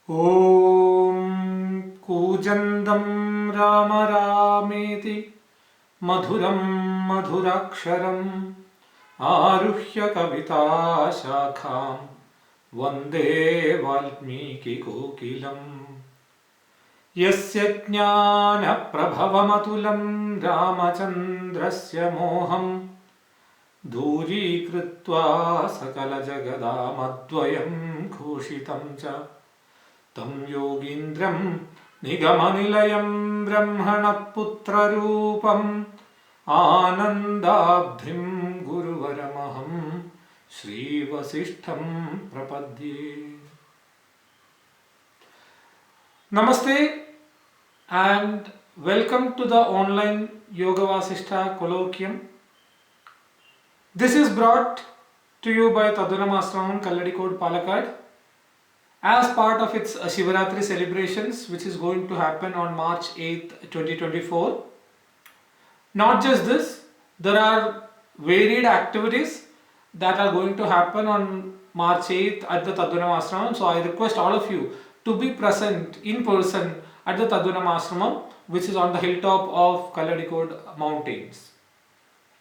Om Kujandam Rama Rameti Madhuram Madhuraksharam Aruhya Kavita Shakham Vande Valmiki Kokilam Yasya Jnana Prabhavamatulam Ramachandrasya Moham Dhuri Kritva Sakala Jagadamadvayam Khoshitam Cha Tam Yogindram Nigamanilayam Brahmana Putra Rupam Anandabdhim Guruvaramaham Shri Vasishtam Prapadye. Namaste and welcome to the Online Yoga Vasishta colloquium. This is brought to you by Tadvanam Ashramam, Kalladikkode, Palakkad, as part of its Mahashivarathri celebrations, which is going to happen on March 8th, 2024. Not just this, there are varied activities that are going to happen on March 8th at the Tadvanam Ashramam. So I request all of you to be present in person at the Tadvanam Ashramam, which is on the hilltop of Kalladikkode mountains.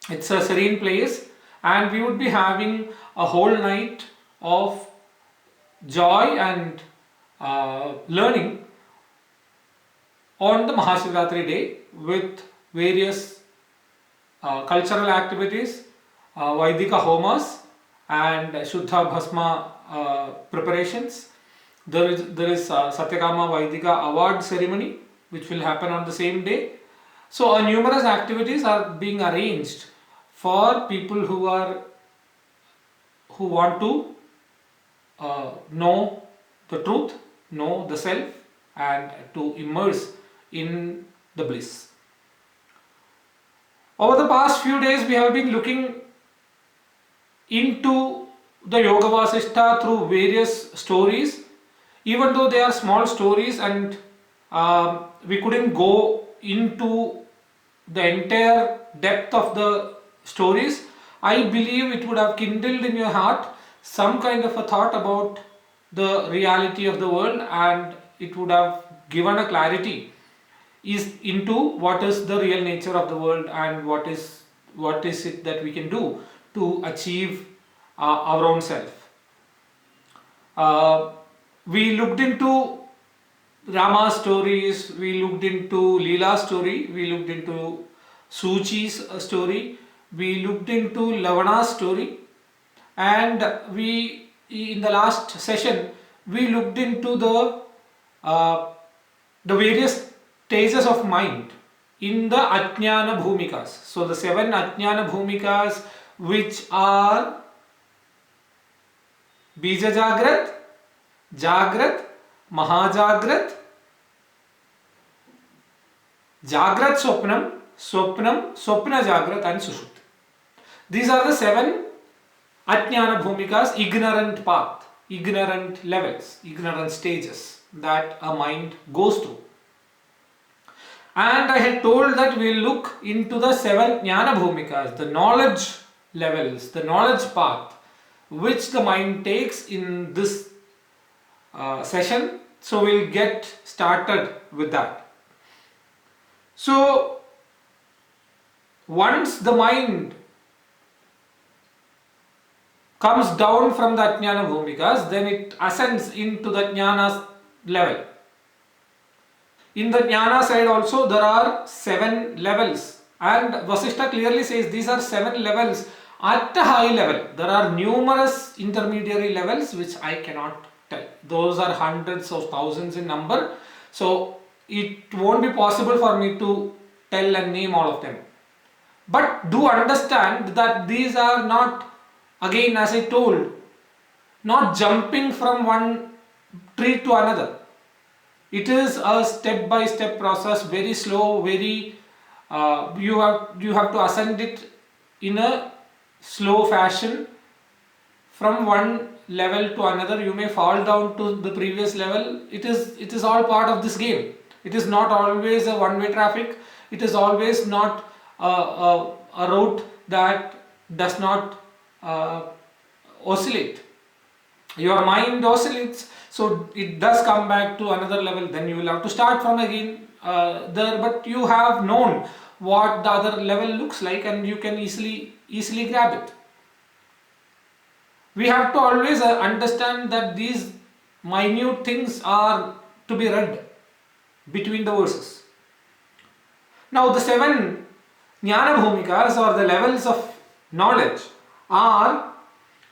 It's a serene place and we would be having a whole night of joy and learning on the Mahashivarathri day with various cultural activities, Vaidika homas and Shuddha Bhasma preparations. There is Satyakama Vaidika award ceremony which will happen on the same day. So numerous activities are being arranged for people who want to know the truth, know the self, and to immerse in the bliss. Over the past few days, we have been looking into the Yoga Vasishta through various stories, even though they are small stories and we couldn't go into the entire depth of the stories. I believe it would have kindled in your heart some kind of a thought about the reality of the world, and it would have given a clarity into what is the real nature of the world and what is it that we can do to achieve our own self. We looked into Rama's stories, we looked into Leela's story, we looked into Suchi's story, we looked into Lavana's story, and we, in the last session, we looked into the various stages of mind in the Ajnana Bhumikas. So the 7 Ajnana Bhumikas, which are Bija Jagrat, Jagrat, Mahajagrat, Jagrat Swapnam, Swapnam, Swapna Jagrat and Sushupti. These are the 7 Ajnana Bhumikas, ignorant path, ignorant levels, ignorant stages that a mind goes through. And I had told that we will look into the 7 Jnana Bhumikas, the knowledge levels, the knowledge path, which the mind takes in this session. So we'll get started with that. So once the mind comes down from the Ajnana Bhumikas, then it ascends into the Jnana level. In the Jnana side also there are 7 levels, and Vasishta clearly says these are 7 levels at a high level. There are numerous intermediary levels which I cannot tell. Those are hundreds of thousands in number, so it won't be possible for me to tell and name all of them. But do understand that these are not, again as I told, not jumping from one tree to another. It is a step by step process, very slow, very you have to ascend it in a slow fashion from one level to another. You may fall down to the previous level. It is all part of this game. It is not always a one-way traffic. It is always not a route that does not oscillate. Your mind oscillates. So it does come back to another level, then you will have to start from again there, but you have known what the other level looks like and you can easily grab it. We have to always understand that these minute things are to be read between the verses. Now the 7 Jnana Bhumikas or the levels of knowledge are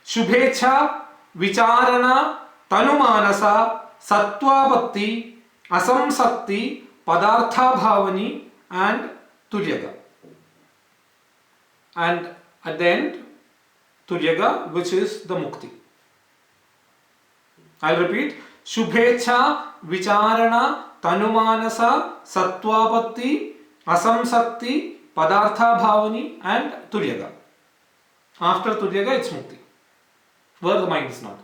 Shubhecha, Vicharana, Tanumanasa, Sattvapatti, Asamsakti, Padartha Bhavani and Tulyaga. And at the end, Tulyaga, which is the Mukti. I'll repeat. Shubhecha, Vicharana, Tanumanasa, Sattvapatti, Asamsakti, Padartha Bhavani and Tulyaga. After Tulyaga, it's Mukti, where the mind is not.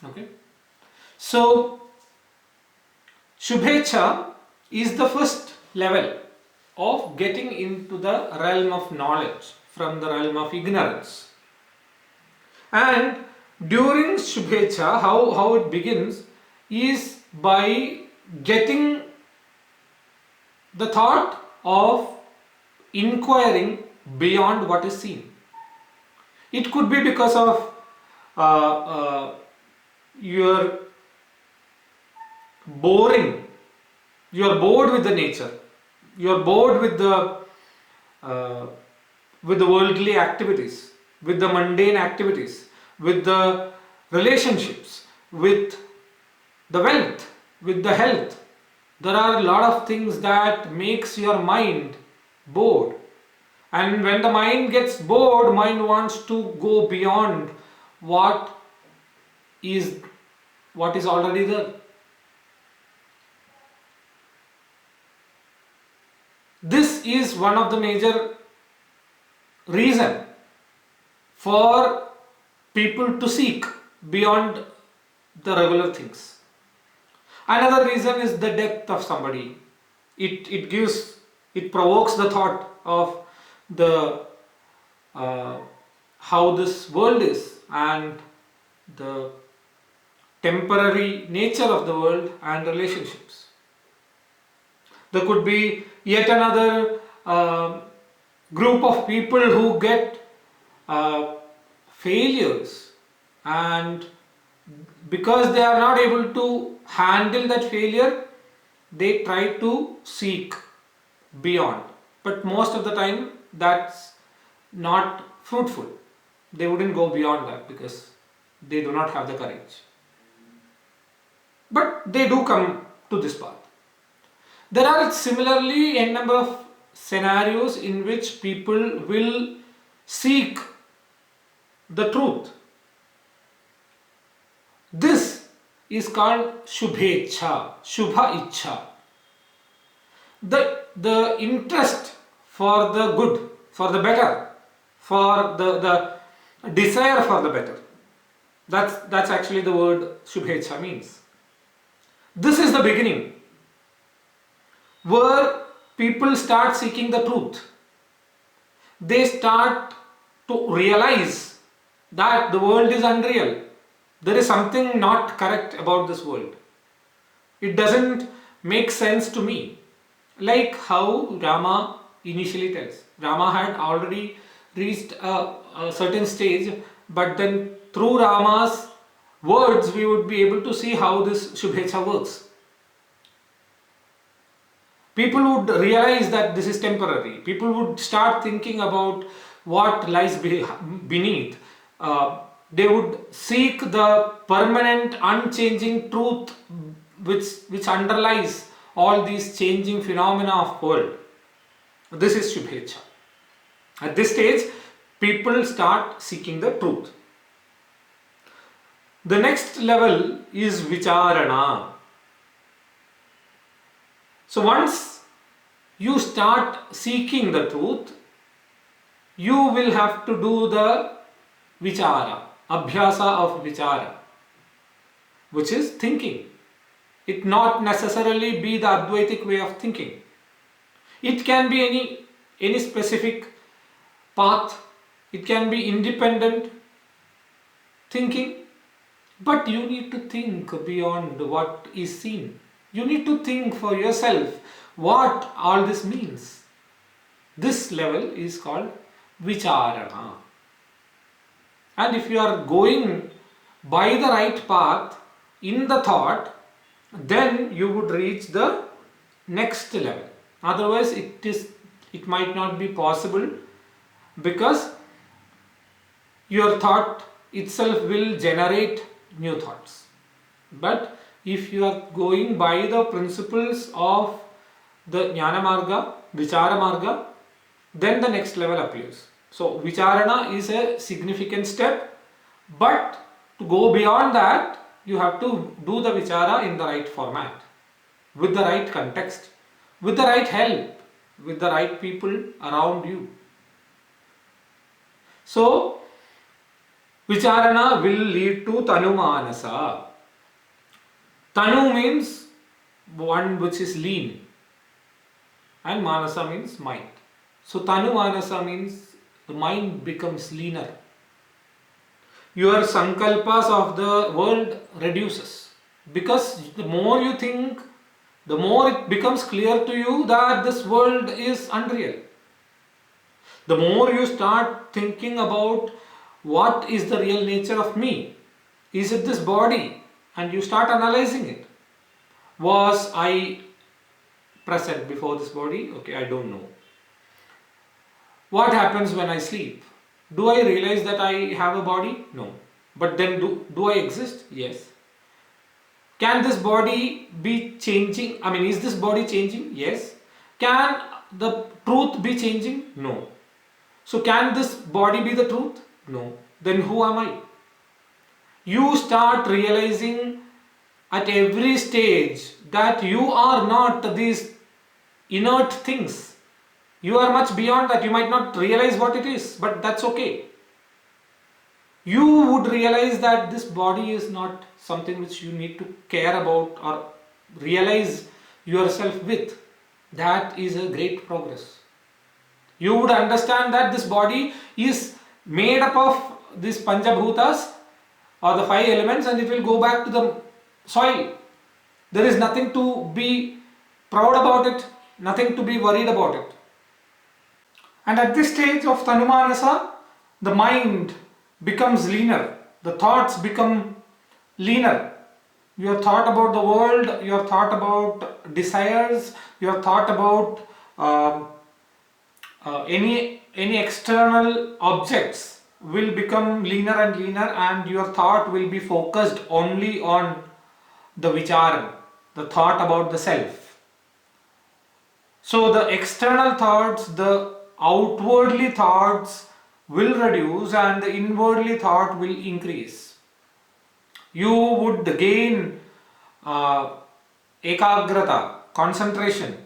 Okay. So, Shubhecha is the first level of getting into the realm of knowledge from the realm of ignorance. And during Shubhecha, how it begins is by getting the thought of inquiring beyond what is seen. It could be because of you're bored with the nature, you're bored with the worldly activities, with the mundane activities, with the relationships, with the wealth, with the health. There are a lot of things that makes your mind bored. And when the mind gets bored, mind wants to go beyond what is already there. This is one of the major reason for people to seek beyond the regular things. Another reason is the death of somebody. It provokes the thought of the how this world is and the temporary nature of the world and relationships. There could be yet another group of people who get failures, and because they are not able to handle that failure, they try to seek beyond. But most of the time that's not fruitful. They wouldn't go beyond that because they do not have the courage. But they do come to this path. There are similarly a number of scenarios in which people will seek the truth. This is called Shubhecha, Shubha Ichha. The interest for the good, for the better, for the desire for the better. That's actually the word Shubhecha means. This is the beginning where people start seeking the truth. They start to realize that the world is unreal. There is something not correct about this world. It doesn't make sense to me. Like how Rama initially tells. Rama had already reached a certain stage, but then through Rama's words we would be able to see how this Shubhecha works. People would realize that this is temporary. People would start thinking about what lies beneath. They would seek the permanent, unchanging truth which underlies all these changing phenomena of world. This is Shubhecha. At this stage, people start seeking the truth. The next level is Vicharana. So once you start seeking the truth, you will have to do the Vichara, Abhyasa of Vichara, which is thinking. It not necessarily be the Advaitic way of thinking. It can be any specific path. It can be independent thinking, But you need to think beyond what is seen. You need to think for yourself what all this means. This level is called vicharana. And if you are going by the right path in the thought, then you would reach the next level. Otherwise it might not be possible, because your thought itself will generate new thoughts. But if you are going by the principles of the Jnana Marga, Vichara Marga, then the next level appears. So Vicharana is a significant step, but to go beyond that, you have to do the Vichara in the right format, with the right context, with the right help, with the right people around you. So Vicharana will lead to Tanu Manasa. Tanu means one which is lean, and Manasa means mind. So Tanu Manasa means the mind becomes leaner. Your sankalpas of the world reduces, because the more you think, the more it becomes clear to you that this world is unreal. The more you start thinking about what is the real nature of me, is it this body, and you start analyzing it. Was I present before this body? Okay, I don't know. What happens when I sleep? Do I realize that I have a body? No. But then do I exist? Yes. Can this body be changing? I mean, is this body changing? Yes. Can the truth be changing? No. So can this body be the truth? No. Then who am I? You start realizing at every stage that you are not these inert things. You are much beyond that. You might not realize what it is, but that's okay. You would realize that this body is not something which you need to care about or realize yourself with. That is a great progress. You would understand that this body is made up of these Panchabhutas or the 5 elements, and it will go back to the soil. There is nothing to be proud about it, nothing to be worried about it. And at this stage of Tanumanasa, the mind becomes leaner, the thoughts become leaner. Your thought about the world, your thought about desires, your thought about any external objects will become leaner and leaner, and your thought will be focused only on the vicharan, the thought about the self. So the external thoughts, the outwardly thoughts will reduce, and the inwardly thought will increase. You would gain ekagrata, concentration,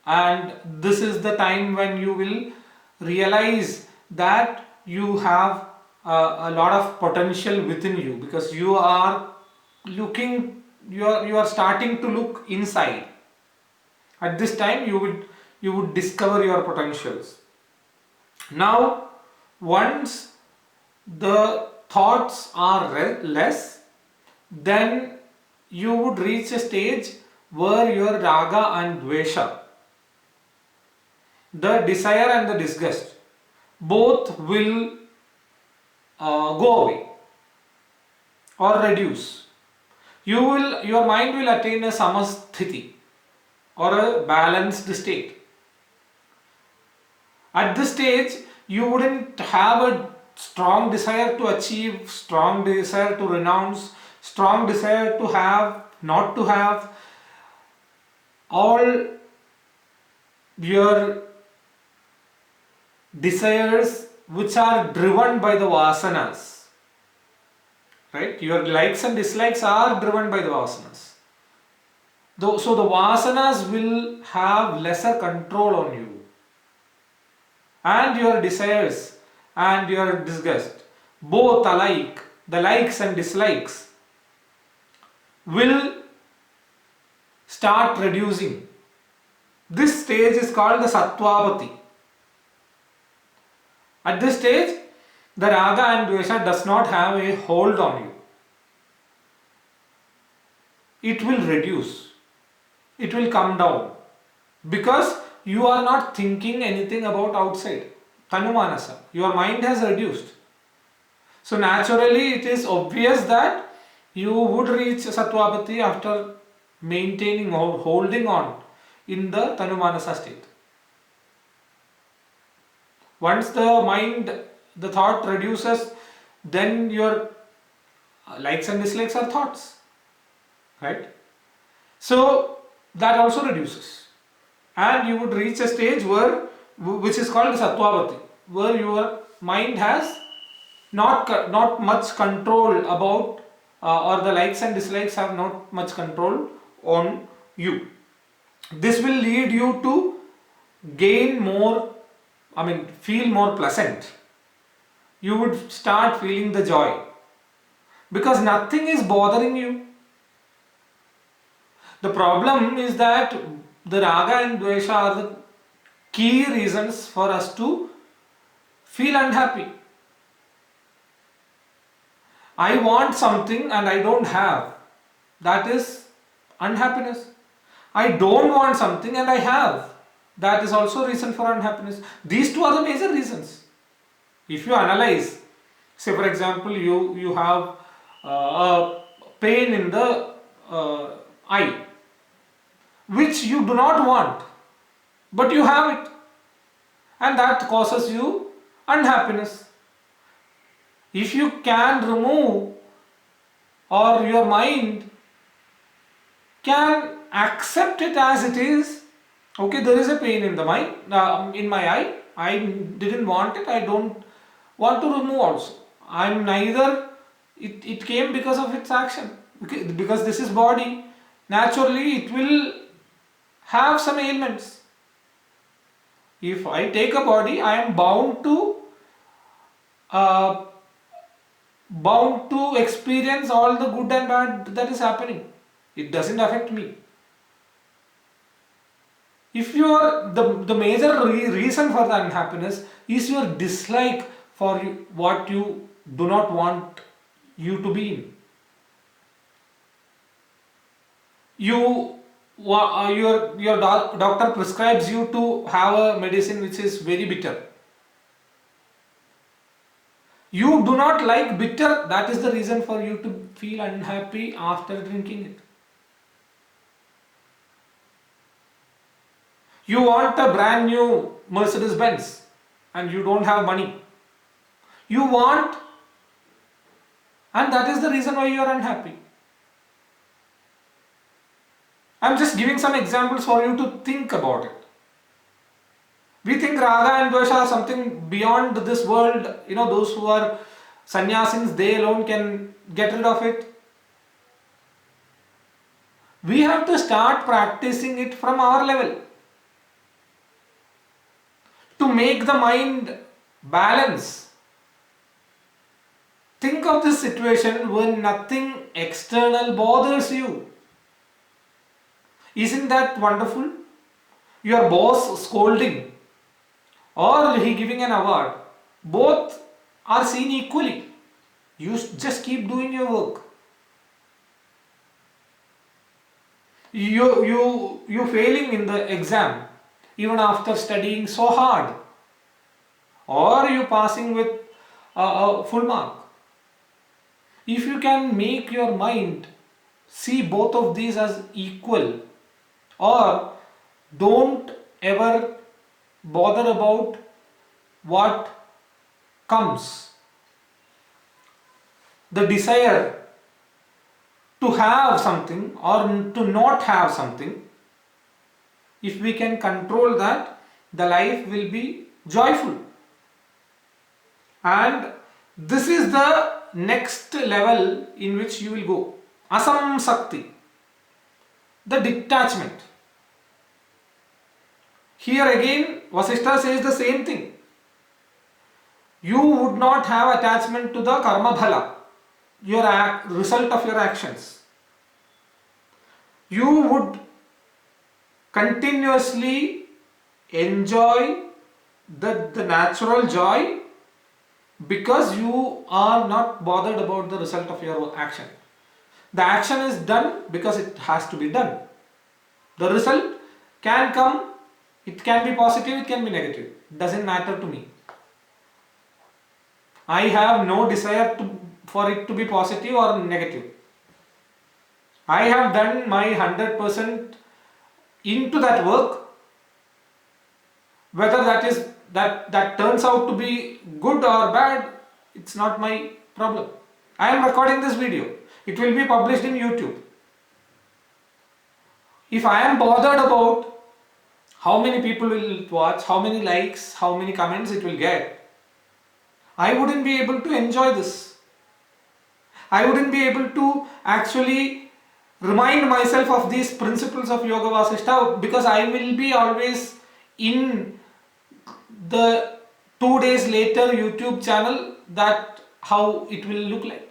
and this is the time when you will realize that you have a lot of potential within you, because you are looking, you are starting to look inside. At this time you would discover your potentials. Now once the thoughts are less, then you would reach a stage where your raga and dvesha, the desire and the disgust, both will go away or reduce. Your mind will attain a samasthiti, or a balanced state. At this stage, you wouldn't have a strong desire to achieve, strong desire to renounce, strong desire to have, not to have. All your desires which are driven by the vasanas, right? Your likes and dislikes are driven by the vasanas. So the vasanas will have lesser control on you, and your desires and your disgust, both alike, the likes and dislikes, will start reducing. This stage is called the Sattvapati. At this stage, the Raga and Dvesha does not have a hold on you. it will reduce, it will come down, because you are not thinking anything about outside. Tanumanasa, your mind has reduced. So naturally it is obvious that you would reach Sattvapati after maintaining or holding on in the Tanumanasa state. Once the mind, the thought reduces, then your likes and dislikes are thoughts, right? So that also reduces, and you would reach a stage where, which is called Sattvapati, where your mind has not much control about, or the likes and dislikes have not much control on you. This will lead you to gain more, feel more pleasant. You would start feeling the joy because nothing is bothering you. The problem is that the raga and dvesha are the key reasons for us to feel unhappy. I want something and I don't have. That is unhappiness. I don't want something and I have. That is also reason for unhappiness. These two are the major reasons. If you analyze, say for example, you have a pain in the eye, which you do not want, but you have it, and that causes you unhappiness. If you can remove, or your mind can accept it as it is, okay, there is a pain in the mind, in my eye, I didn't want it, I don't want to remove also. I'm neither, it came because of its action, because this is body, naturally it will have some ailments. If I take a body, I am bound to experience all the good and bad that is happening. It doesn't affect me. If you are the major reason for the unhappiness is your dislike for what you do not want you to be in. Your doctor prescribes you to have a medicine which is very bitter. You do not like bitter, that is the reason for you to feel unhappy after drinking it. You want a brand new Mercedes Benz and you don't have money. You want, and that is the reason why you are unhappy. I am just giving some examples for you to think about it. We think raga and dvesha are something beyond this world. Those who are sannyasins, they alone can get rid of it. We have to start practicing it from our level to make the mind balance. Think of this situation when nothing external bothers you. Isn't that wonderful? Your boss scolding or he giving an award, both are seen equally. You just keep doing your work. You failing in the exam even after studying so hard, or you passing with a full mark. If you can make your mind see both of these as equal, or don't ever bother about what comes, the desire to have something or to not have something, if we can control that, the life will be joyful. And this is the next level in which you will go. Asamsakti, the detachment. Here again Vasishta says the same thing. You would not have attachment to the karma bhala, your result of your actions. You would continuously enjoy the natural joy because you are not bothered about the result of your action. The action is done because it has to be done. The result can come, it can be positive, it can be negative. It doesn't matter to me. I have no desire for it to be positive or negative. I have done my 100% into that work. Whether that turns out to be good or bad, it's not my problem. I am recording this video. It will be published in YouTube. If I am bothered about how many people will watch, how many likes, how many comments it will get, I wouldn't be able to enjoy this. I wouldn't be able to actually remind myself of these principles of Yoga Vasishta, because I will be always in the 2 days later YouTube channel, that how it will look like.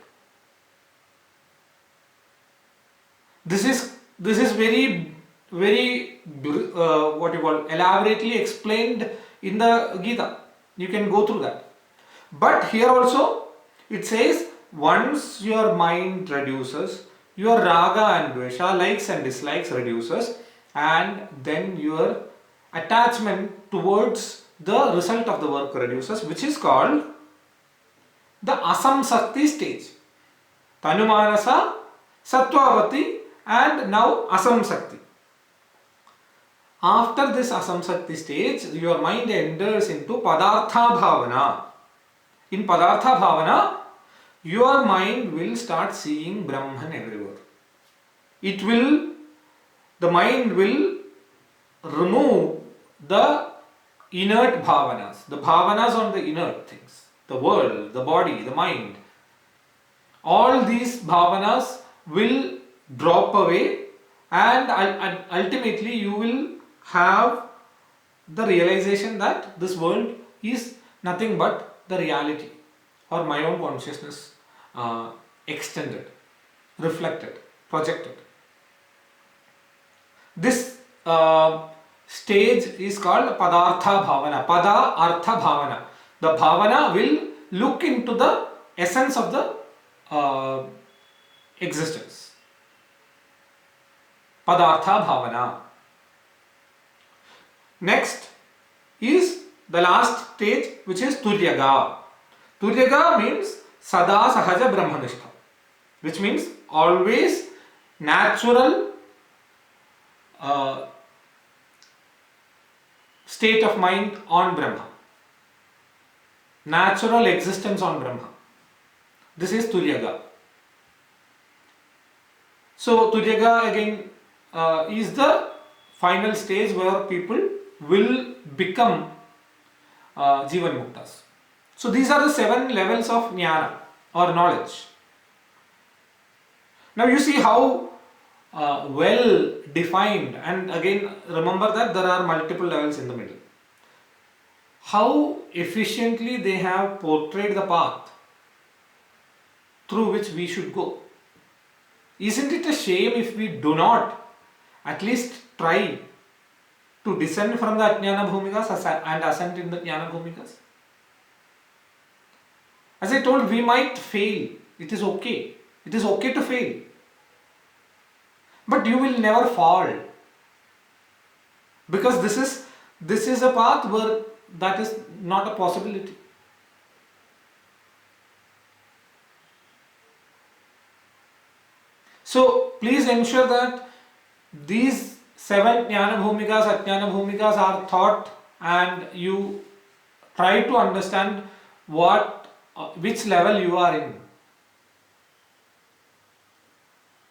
This is very what you call elaborately explained in the Gita. You can go through that. But here also it says, once your mind reduces, your raga and dvesha, likes and dislikes reduces, and then your attachment towards the result of the work reduces, which is called the asamsakti stage. Tanumanasa, sattvavati, and now asamsakti. After this asamsakti stage, your mind enters into padartha bhavana. In padartha bhavana, your mind will start seeing Brahman everywhere. The mind will remove the inert bhavanas, the bhavanas on the inert things, the world, the body, the mind. All these bhavanas will drop away, and ultimately you will have the realization that this world is nothing but the reality, or my own consciousness extended, reflected, projected. This stage is called padartha bhavana, pada artha bhavana. The bhavana will look into the essence of the existence. Padartha bhavana. Next is the last stage, which is turyaga. Turyaga means sada sahaja brahmanishta, which means always natural state of mind on Brahma, natural existence on Brahma. This is turyaga. So turyaga again is the final stage where people will become Jivan Muktas. So these are the 7 levels of jnana or knowledge. Now you see how well defined, and again remember that there are multiple levels in the middle. How efficiently they have portrayed the path through which we should go. Isn't it a shame if we do not at least try to descend from the Ajnana Bhumikas and ascend in the Jnana Bhumikas? As I told, we might fail. It is okay. It is okay to fail. But you will never fall. Because this is a path where that is not a possibility. So please ensure that these 7 Jnana Bhumikas, Ajnana Bhumikas are taught, and you try to understand which level you are in.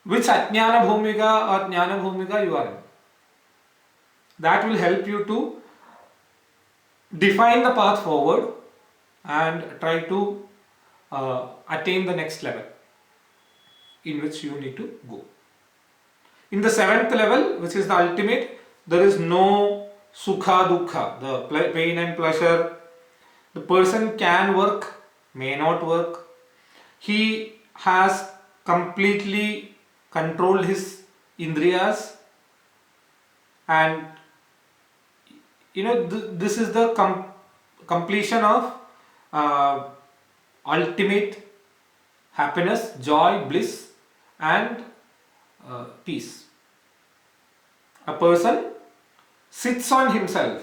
Which Ajnana Bhumika or Jnana Bhumika you are in. That will help you to define the path forward and try to attain the next level in which you need to go. In the 7th level, which is the ultimate, there is no sukha dukkha, the pain and pleasure. The person can work, may not work. He has completely controlled his indriyas, and this is the completion of ultimate happiness, joy, bliss, and peace. A person sits on himself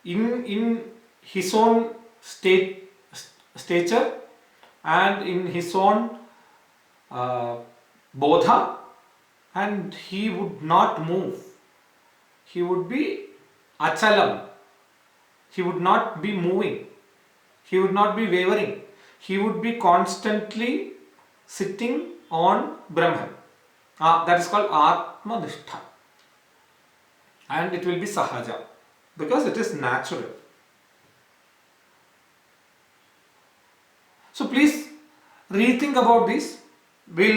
in his own stature and in his own bodha, and he would not move. He would be achalam. He would not be moving. He would not be wavering. He would be constantly sitting on Brahman. That is called Atmanistha. And it will be sahaja because it is natural. So please rethink about this. We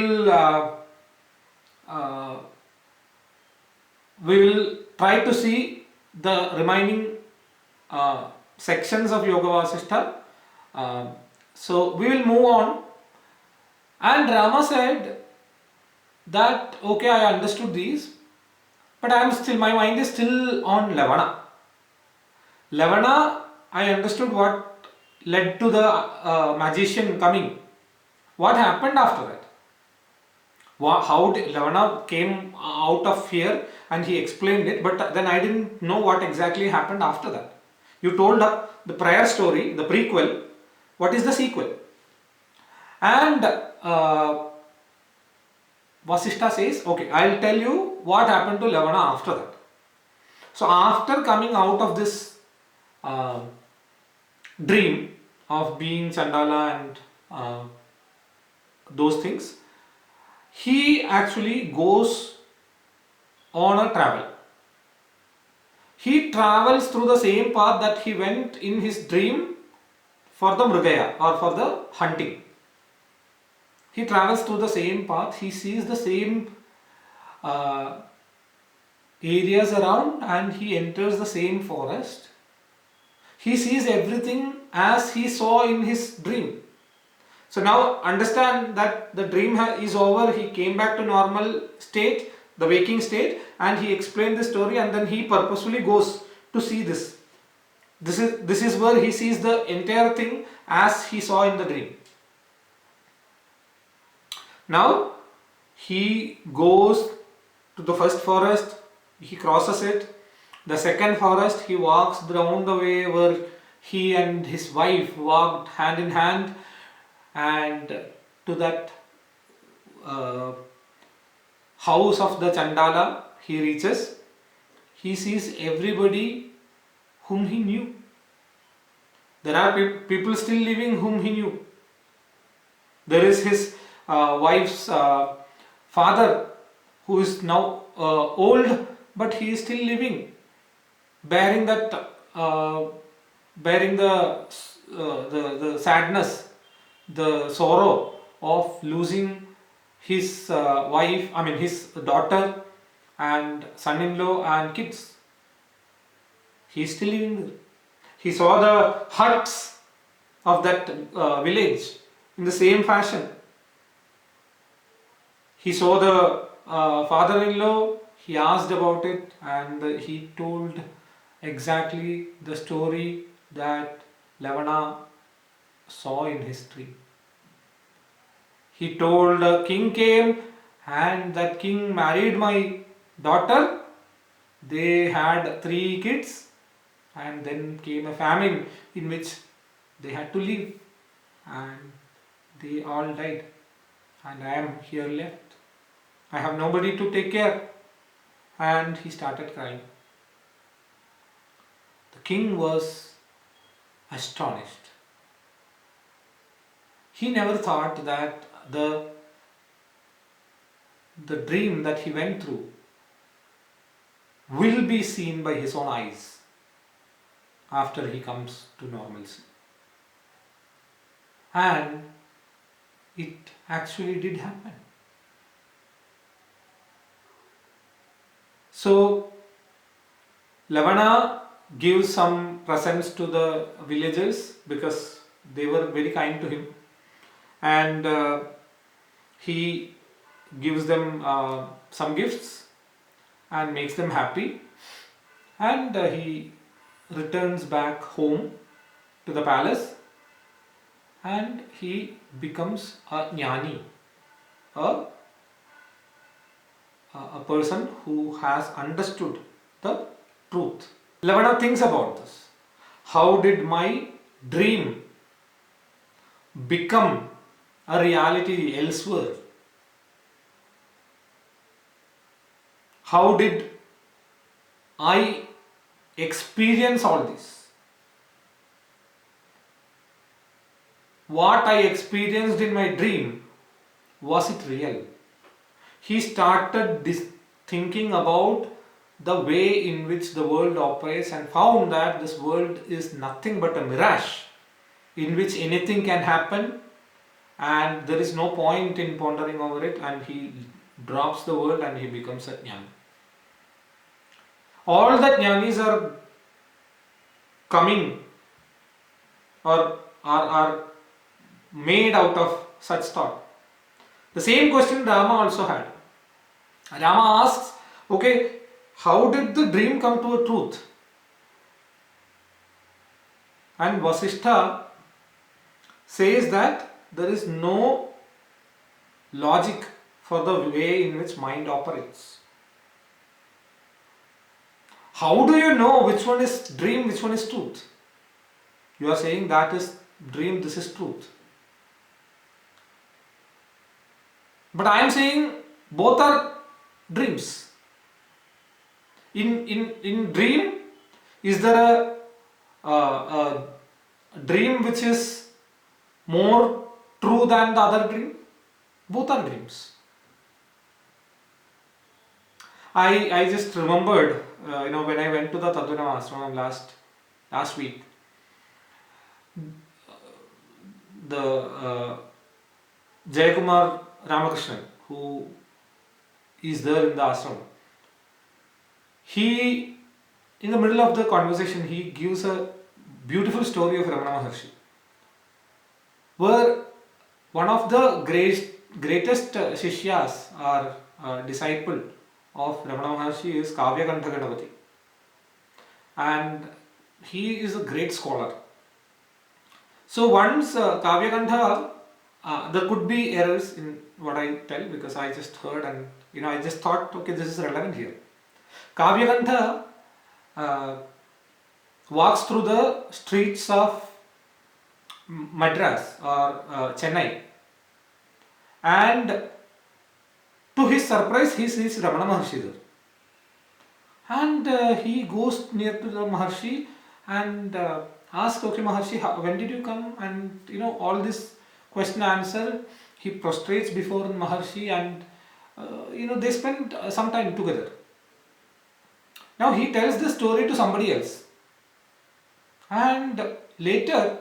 will try to see the remaining sections of Yoga Vasishta. So we will move on. And Rama said that, okay, I understood these, but my mind is still on Lavana. Lavana, I understood what led to the magician coming. What happened after that? How did Lavana came out of fear, and he explained it, but then I didn't know what exactly happened after that. You told the prior story, the prequel. What is the sequel? And Vasishta says, okay, I'll tell you what happened to Lavana after that. So after coming out of this dream of being Chandala and those things, he actually goes on a travel. He travels through the same path that he went in his dream for the Mrigaya or for the hunting. He travels through the same path, he sees the same areas around, and he enters the same forest. He sees everything as he saw in his dream. So now understand that the dream is over, he came back to normal state, the waking state, and he explained the story, and then he purposefully goes to see this. This is where he sees the entire thing as he saw in the dream. Now he goes to the first forest, he crosses it. The second forest, he walks down the way where he and his wife walked hand in hand, and to that house of the Chandala he reaches. He sees everybody whom he knew. There are people still living whom he knew. There is his wife's father, who is now old, but he is still living, bearing the sadness, the sorrow of losing his his daughter and son-in-law and kids. He is still living there. He saw the huts of that village in the same fashion. He saw the father-in-law, he asked about it, and he told exactly the story that Lavana saw in his dream. He told a king came, and that king married my daughter. They had 3 kids, and then came a famine in which they had to leave, and they all died, and I am here left. I have nobody to take care. And he started crying. The king was astonished. He never thought that the dream that he went through will be seen by his own eyes after he comes to normalcy. And it actually did happen. So Lavana gives some presents to the villagers because they were very kind to him, and he gives them some gifts and makes them happy, and he returns back home to the palace, and he becomes a jnani. a, a person who has understood the truth. Lavana thinks about this. How did my dream become a reality elsewhere? How did I experience all this? What I experienced in my dream, was it real? He started thinking about the way in which the world operates and found that this world is nothing but a mirage in which anything can happen and there is no point in pondering over it, and he drops the world and he becomes a jnani. All the jnanis are coming or are made out of such thought. The same question Rama also had. Rama asks, okay, how did the dream come to a truth? And Vasishta says that there is no logic for the way in which mind operates. How do you know which one is dream, which one is truth? You are saying that is dream, this is truth. But I am saying both are dreams. In dream, is there a dream which is more true than the other dream? Both are dreams. I just remembered, when I went to the Tadvanam Ashramam last week, the Jayakumar Ramakrishnan, who is there in the ashram, he, in the middle of the conversation, he gives a beautiful story of Ramana Maharshi, where one of the greatest shishyas or disciple of Ramana Maharshi is Kavyakantha Ganapati, and he is a great scholar. So once Kavyakantha, there could be errors in what I tell because I just heard and I just thought, okay, this is relevant here. Kavyakantha walks through the streets of Madras or Chennai, and to his surprise he sees Ramana Maharshi there, and he goes near to the Maharshi and asks, okay Maharshi, when did you come? And all this question answer, he prostrates before Maharshi, and they spend some time together. Now he tells this story to somebody else, and later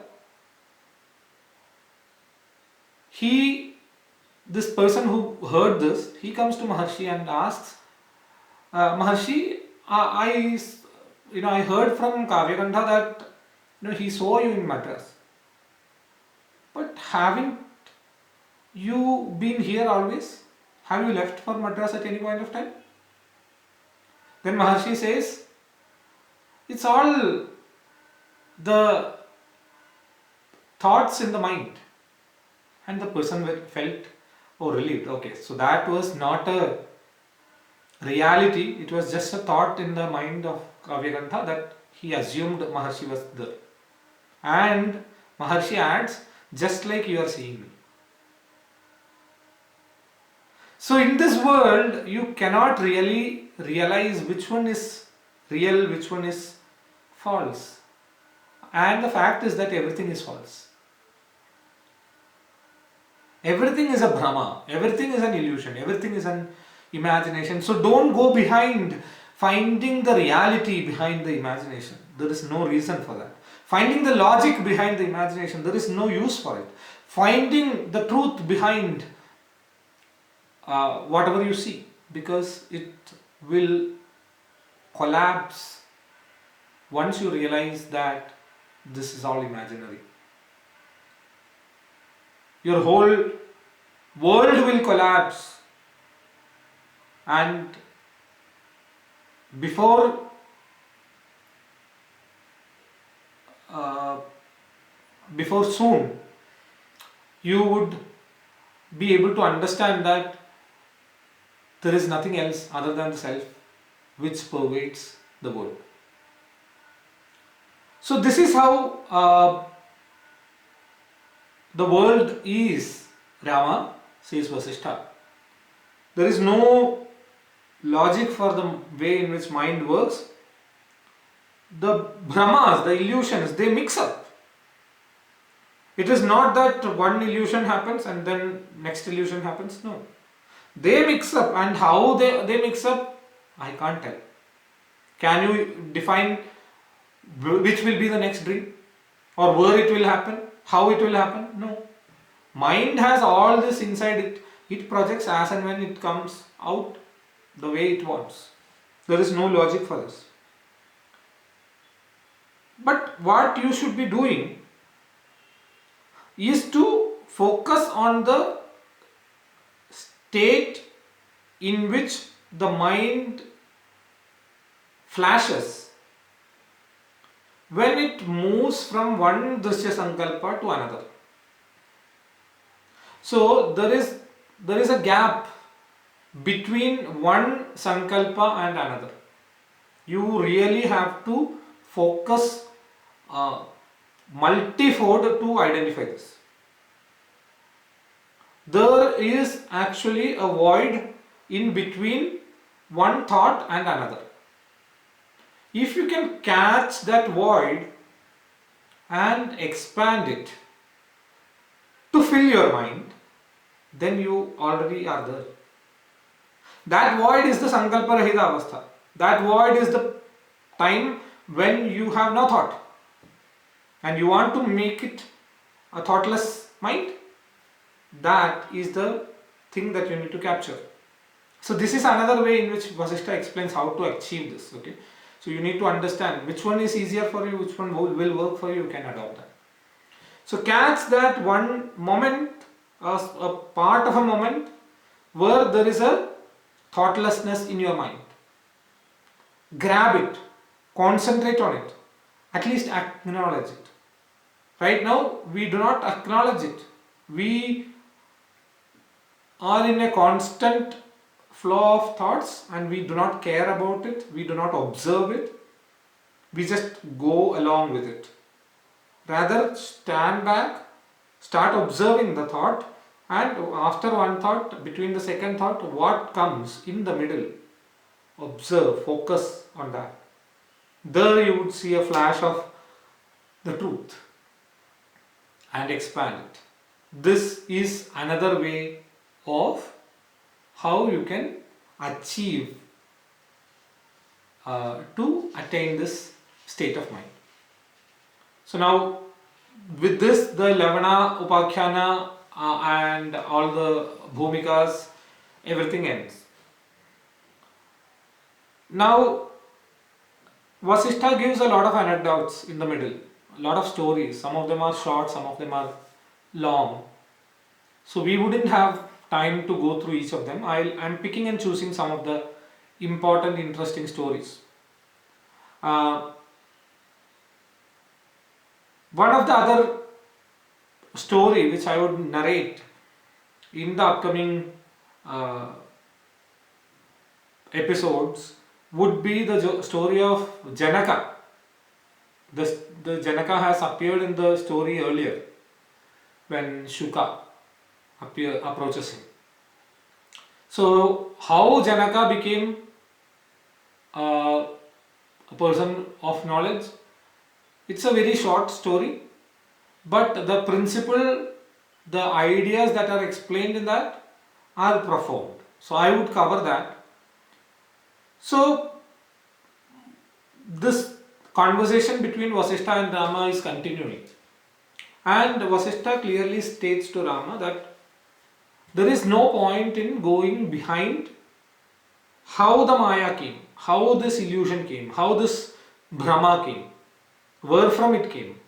this person who heard this, he comes to Maharshi and asks, Maharshi, I heard from Kavyakantha that he saw you in Madras, but haven't you been here always? Have you left for Madras at any point of time? Then Maharshi says, it's all the thoughts in the mind. And the person felt, relieved. Okay, so that was not a reality, it was just a thought in the mind of Kavyakantha that he assumed Maharshi was there. And Maharshi adds, just like you are seeing me. So in this world, you cannot really realize which one is real, which one is false. And the fact is that everything is false. Everything is a Brahma, everything is an illusion, everything is an imagination. So don't go behind finding the reality behind the imagination. There is no reason for that. Finding the logic behind the imagination, there is no use for it. Finding the truth behind whatever you see, because it will collapse once you realize that this is all imaginary. Your whole world will collapse, and before soon you would be able to understand that there is nothing else other than the self which pervades the world. So this is how the world is, Rama says Vasishta. There is no logic for the way in which mind works. The Brahmas, the illusions, they mix up. It is not that one illusion happens and then next illusion happens. No. They mix up, and how they mix up, I can't tell. Can you define which will be the next dream? Or where it will happen? How it will happen? No. Mind has all this inside it. It projects as and when it comes out the way it wants. There is no logic for this. But what you should be doing is to focus on the state in which the mind flashes when it moves from one Drishya Sankalpa to another. So there is a gap between one Sankalpa and another. You really have to focus multifold to identify this. There is actually a void in between one thought and another. If you can catch that void and expand it to fill your mind, then you already are there. That void is the Sankalpa Rahita Avastha. That void is the time when you have no thought and you want to make it a thoughtless mind. That is the thing that you need to capture. So this is another way in which Vasishta explains how to achieve this. Okay, so you need to understand which one is easier for you, which one will work for you. You can adopt that. So catch that one moment, a part of a moment where there is a thoughtlessness in your mind. Grab it, concentrate on it, at least acknowledge it. Right now we do not acknowledge it. We are in a constant flow of thoughts and we do not care about it, we do not observe it, we just go along with it. Rather, stand back, start observing the thought, and after one thought, between the second thought, what comes in the middle, observe, focus on that. There you would see a flash of the truth and expand it. This is another way of how you can achieve to attain this state of mind. So now with this, the Lavana, Upakhyana and all the Bhumikas, everything ends. Now Vasishta gives a lot of anecdotes in the middle, a lot of stories. Some of them are short, some of them are long. So we wouldn't have time to go through each of them. I'm picking and choosing some of the important, interesting stories. One of the other story which I would narrate in the upcoming episodes would be the story of Janaka. The Janaka has appeared in the story earlier when Shuka approaches him. So how Janaka became a person of knowledge, it's a very short story, but the principle, the ideas that are explained in that are profound. So I would cover that. So this conversation between Vasishta and Rama is continuing, and Vasishta clearly states to Rama that there is no point in going behind how the Maya came, how this illusion came, how this Brahma came, where from it came.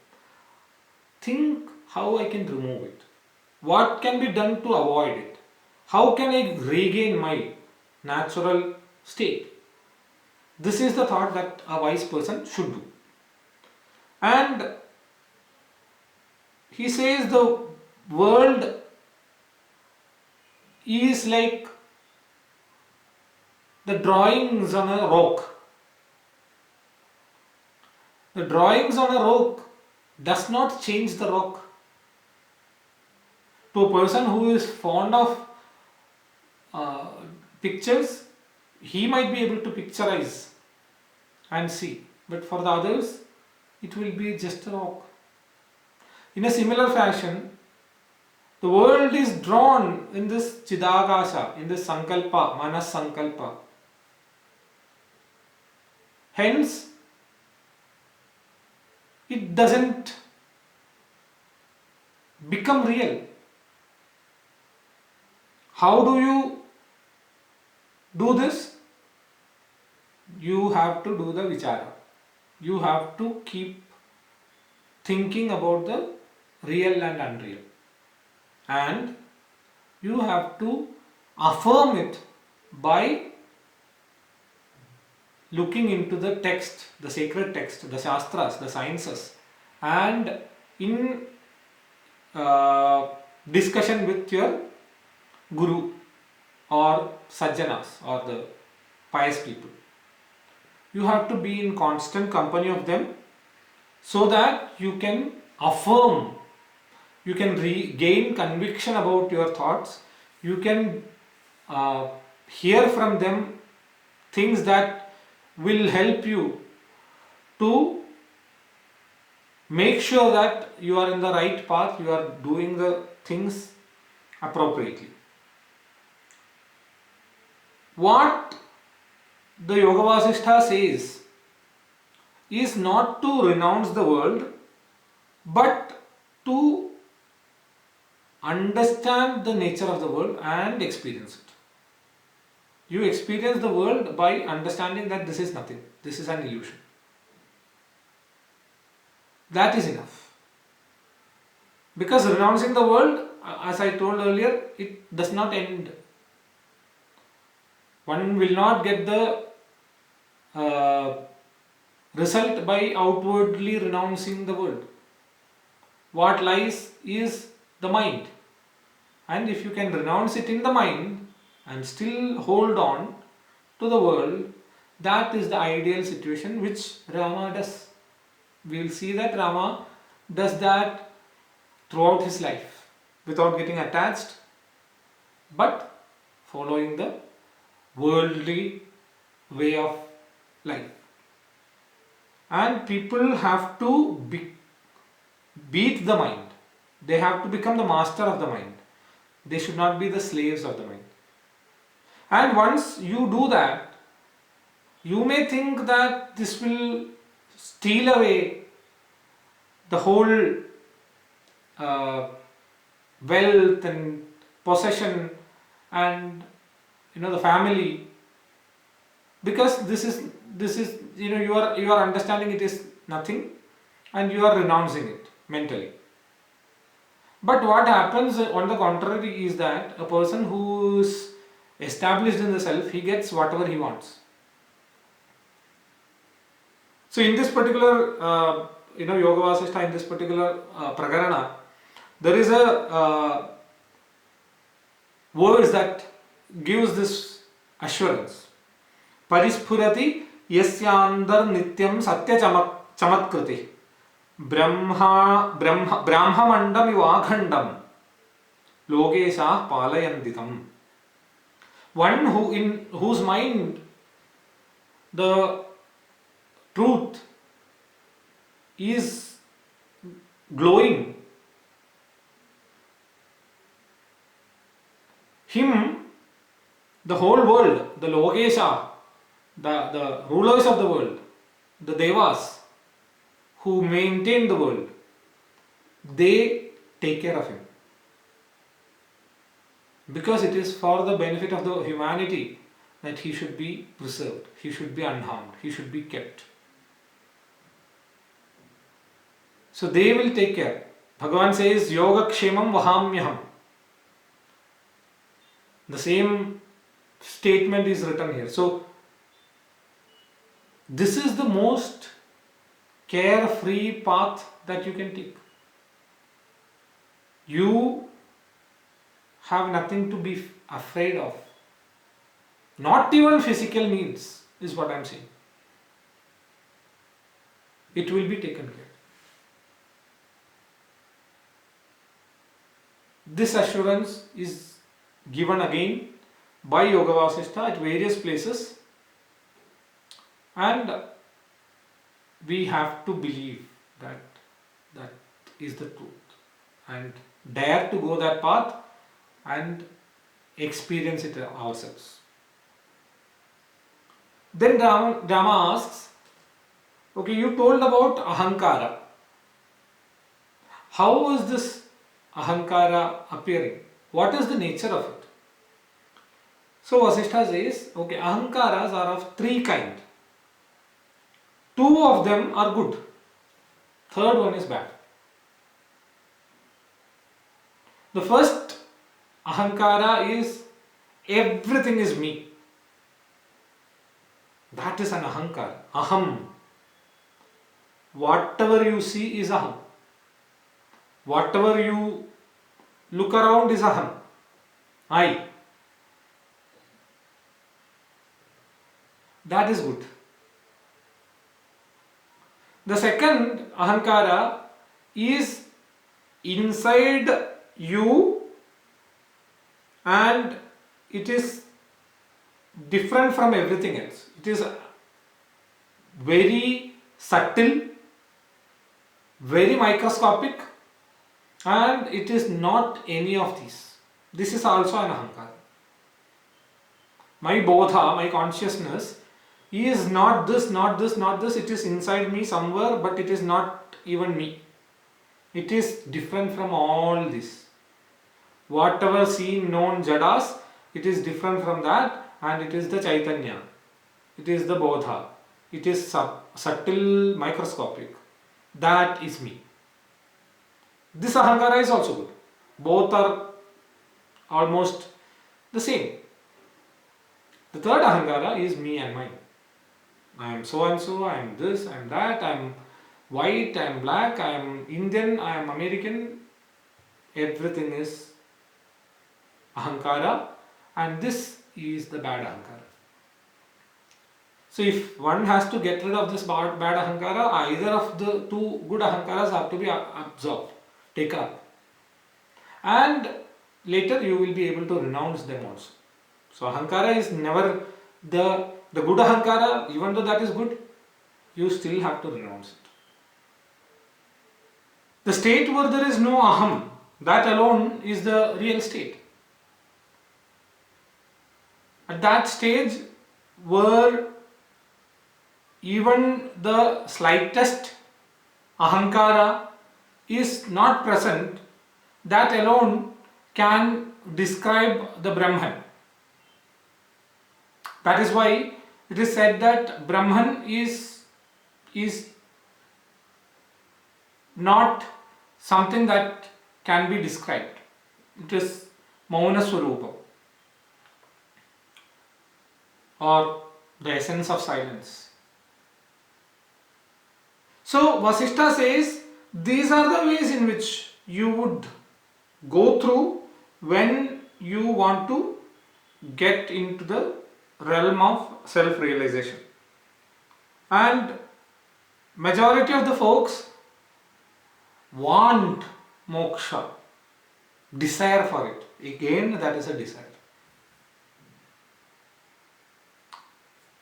Think how I can remove it. What can be done to avoid it? How can I regain my natural state? This is the thought that a wise person should do. And he says the world is like the drawings on a rock. The drawings on a rock does not change the rock. To a person who is fond of pictures, he might be able to picturize and see, but for the others, it will be just a rock. In a similar fashion, the world is drawn in this Chidakasha, in this Sankalpa, Manas Sankalpa. Hence, it doesn't become real. How do you do this? You have to do the vichara. You have to keep thinking about the real and unreal. And you have to affirm it by looking into the text, the sacred text, the shastras, the sciences, and in discussion with your guru or sajjanas or the pious people. You have to be in constant company of them so that you can affirm, you can gain conviction about your thoughts, you can hear from them things that will help you to make sure that you are in the right path, you are doing the things appropriately. What the Yoga Vasishta says is not to renounce the world, but to understand the nature of the world and experience it. You experience the world by understanding that this is nothing, this is an illusion. That is enough. Because renouncing the world, as I told earlier, it does not end. One will not get the result by outwardly renouncing the world. What lies is the mind. And if you can renounce it in the mind and still hold on to the world, that is the ideal situation which Rama does. We will see that Rama does that throughout his life without getting attached, but following the worldly way of life. And people have to beat the mind. They have to become the master of the mind. They should not be the slaves of the mind. And once you do that, you may think that this will steal away the whole wealth and possession and the family, because this is you are understanding it is nothing and you are renouncing it mentally. But what happens on the contrary is that a person who is established in the self, he gets whatever he wants. So in this particular Yoga Vasishta, in this particular prakarana, there is a words that gives this assurance. Parisphurati yasyandar nityam satya chamatkriti brahmandam ivaghandam logesha palayanditam. One in whose mind the truth is glowing, him, the whole world, the Logesha, the rulers of the world, the Devas who maintain the world, they take care of him. Because it is for the benefit of the humanity that he should be preserved, he should be unharmed, he should be kept. So they will take care. Bhagavan says, Yoga Kshemam Vahamyaham. The same statement is written here. So this is the most carefree path that you can take. You have nothing to be afraid of. Not even physical needs is what I am saying. It will be taken care. This assurance is given again by Yoga Vasishta at various places, and we have to believe that that is the truth and dare to go that path and experience it ourselves. Then Rama asks, okay, you told about ahankara. How is this ahankara appearing? What is the nature of it? So Vasishta says, okay, ahankaras are of three kinds. Two of them are good. Third one is bad. The first ahankara is everything is me. That is an ahankara. Aham. Whatever you see is aham. Whatever you look around is aham. I. That is good. The second ahankara is inside you and it is different from everything else. It is very subtle, very microscopic, and it is not any of these. This is also an ahankara. My bodha, my consciousness is not this, not this, not this. It is inside me somewhere, but it is not even me. It is different from all this. Whatever seen, known, jadas, it is different from that, and it is the Chaitanya. It is the bodha. It is subtle, microscopic. That is me. This ahankara is also good. Both are almost the same. The third ahankara is me and mine. I am so and so, I am this, I am that, I am white, I am black, I am Indian, I am American. Everything is ahankara, and this is the bad ahankara. So if one has to get rid of this bad ahankara, either of the two good ahankaras have to be absorbed, taken up. And later you will be able to renounce them also. So ahankara is never the good ahankara, even though that is good, you still have to renounce it. The state where there is no aham, that alone is the real state. At that stage where even the slightest ahankara is not present, that alone can describe the Brahman. That is why it is said that Brahman is not something that can be described. It is Mauna Swarupa, or the essence of silence. So Vasishta says these are the ways in which you would go through when you want to get into the realm of self-realization. And majority of the folks want moksha, desire for it. Again, that is a desire.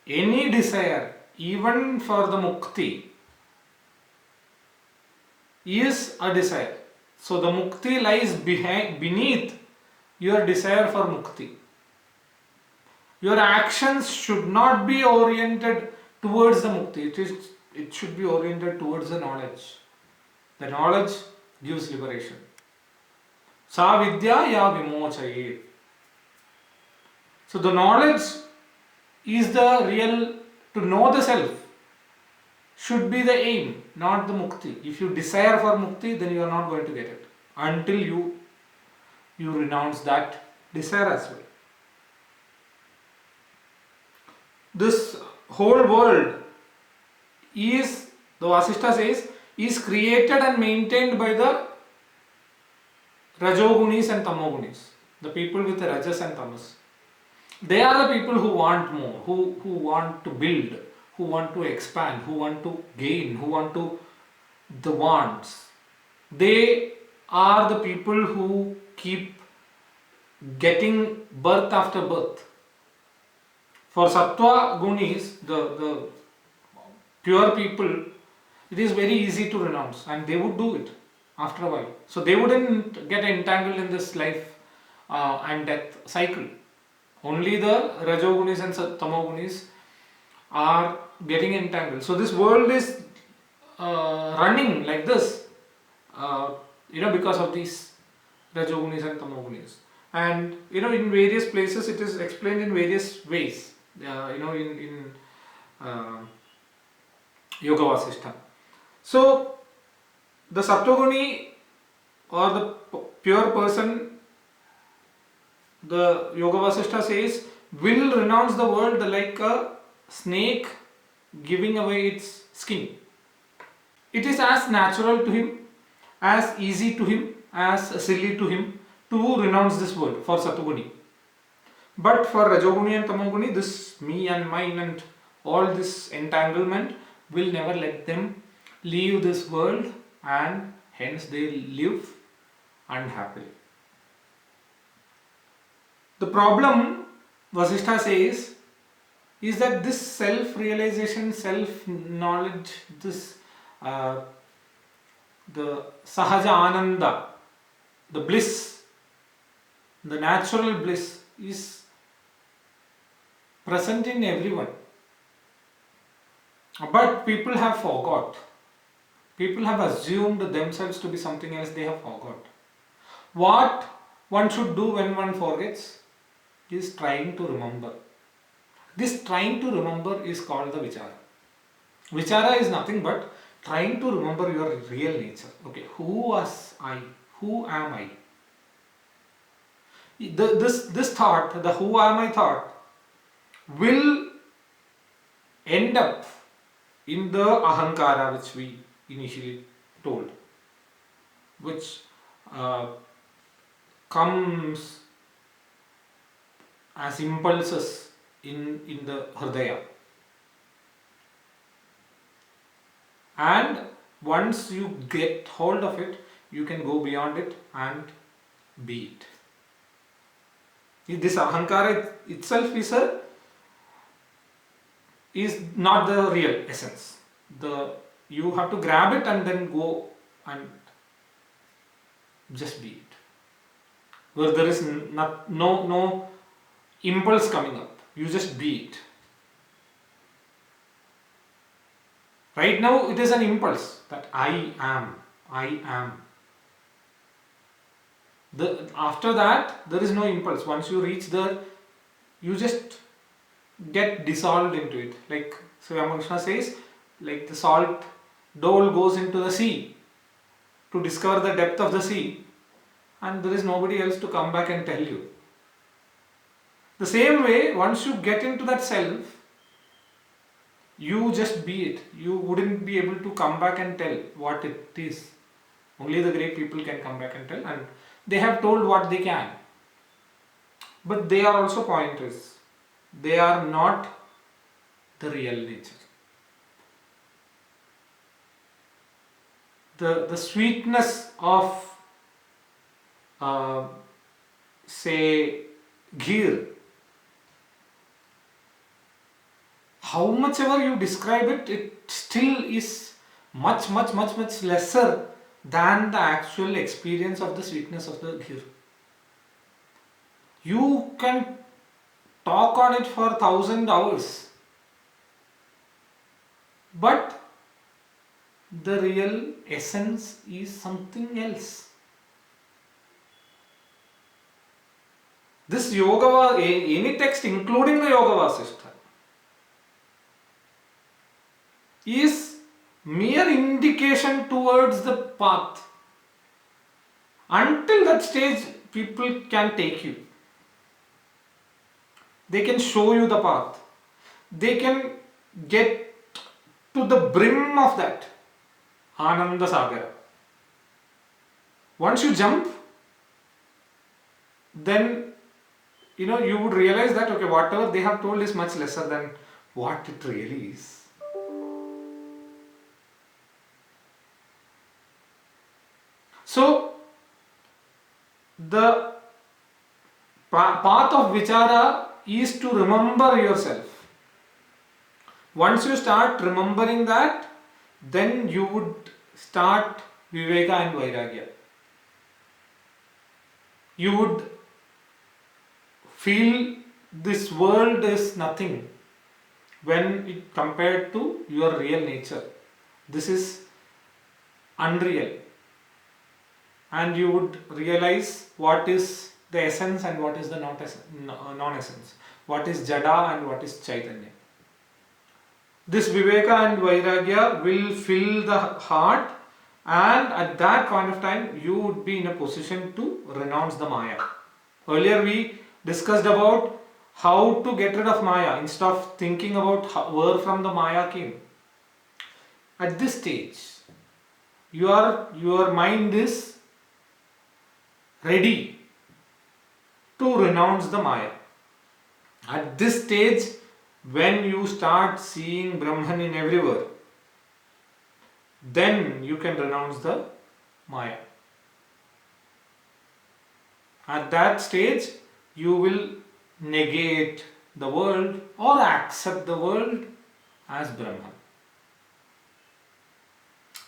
Any desire, even for the mukti, is a desire. So the mukti lies beneath your desire for mukti. Your actions should not be oriented towards the mukti. It should be oriented towards the knowledge. The knowledge gives liberation. Sa vidya ya vimochayet. So the knowledge is the real, to know the self should be the aim, not the mukti. If you desire for mukti, then you are not going to get it until you renounce that desire as well. This whole world is, the Vasishta says, is created and maintained by the Rajogunis and Tamogunis. the people with the Rajas and Tamas, they are the people who want more, who want to build, who want to expand, who want to gain, who want to the wants. They are the people who keep getting birth after birth. For Sattva Gunis, the pure people, it is very easy to renounce, and they would do it after a while. So they wouldn't get entangled in this life and death cycle. Only the Rajogunis and Tamogunis are getting entangled. So this world is running like this, because of these Rajogunis and Tamogunis. And in various places it is explained in various ways. In Yoga Vasishta. So the Sattva-guni or the pure person, the Yoga Vasishta says, will renounce the world like a snake giving away its skin. It is as natural to him, as easy to him, as silly to him to renounce this world for Sattva-guni. But for Rajoguni and Tamoguni, this me and mine and all this entanglement will never let them leave this world, and hence they live unhappily. The problem, Vasishta says, is that this self-realization, self-knowledge, this the Sahaja Ananda, the bliss, the natural bliss is present in everyone. But people have forgot. People have assumed themselves to be something else. They have forgot. What one should do when one forgets is trying to remember. This trying to remember is called the Vichara. Vichara is nothing but trying to remember your real nature. Okay, who was I? Who am I? This thought, the who am I thought, will end up in the ahankara which we initially told, which comes as impulses in the hridaya. And once you get hold of it, you can go beyond it and be it. This ahankara itself is not the real essence. You have to grab it and then go and just be it. Where there is no impulse coming up. You just be it. Right now it is an impulse that I am. After that there is no impulse. Once you reach there, you just get dissolved into it. Like Sri Ramakrishna says, like the salt dole goes into the sea to discover the depth of the sea, and there is nobody else to come back and tell you. The same way, once you get into that self, you just be it. You wouldn't be able to come back and tell what it is. Only the great people can come back and tell, and they have told what they can. But they are also pointers. They are not the real nature. The sweetness of say ghee, how much ever you describe it, it still is much lesser than the actual experience of the sweetness of the ghee. You can talk on it for 1,000 hours, but the real essence is something else. This yoga, any text including the Yoga Vasishta, is mere indication towards the path. Until that stage, people can take you. They can show you the path. They can get to the brim of that Ananda Sagara. Once you jump, then you would realize that okay, whatever they have told is much lesser than what it really is. So the path of vichara is to remember yourself. Once you start remembering that, then you would start viveka and vairagya. You would feel this world is nothing when it compared to your real nature. This is unreal. And you would realize what is the essence and what is the non-essence. What is jada and what is chaitanya. This viveka and vairagya will fill the heart, and at that point of time you would be in a position to renounce the maya. Earlier we discussed about how to get rid of maya instead of thinking about where from the maya came. At this stage, your mind is ready to renounce the maya. At this stage, when you start seeing Brahman in everywhere, then you can renounce the maya. At that stage, you will negate the world or accept the world as Brahman.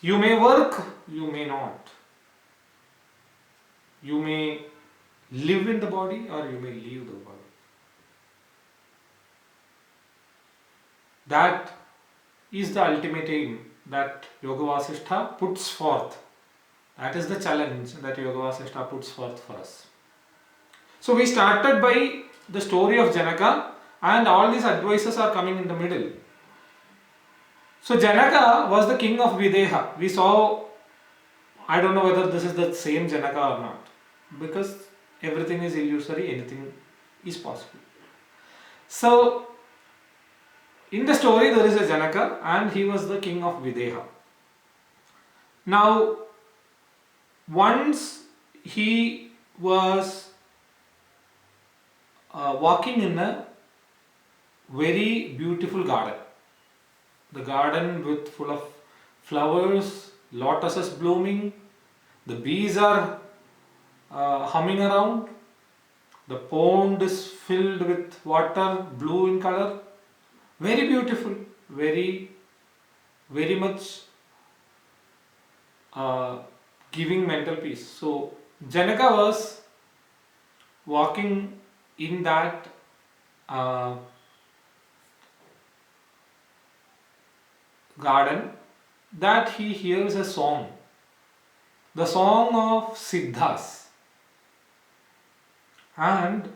You may work, you may not. You may live in the body or you may leave the body. That is the ultimate aim that Yoga Vasishta puts forth. That is the challenge that Yoga Vasishta puts forth for us. So we started by the story of Janaka, and all these advices are coming in the middle. So Janaka was the king of Videha. We saw, I don't know whether this is the same Janaka or not, because everything is illusory, anything is possible. So in the story there is a Janaka and he was the king of Videha. Now once he was walking in a very beautiful garden. The garden with full of flowers, lotuses blooming, the bees are humming around, the pond is filled with water, blue in color, very beautiful, very much giving mental peace. So Janaka was walking in that garden, that he hears a song, the song of Siddhas, and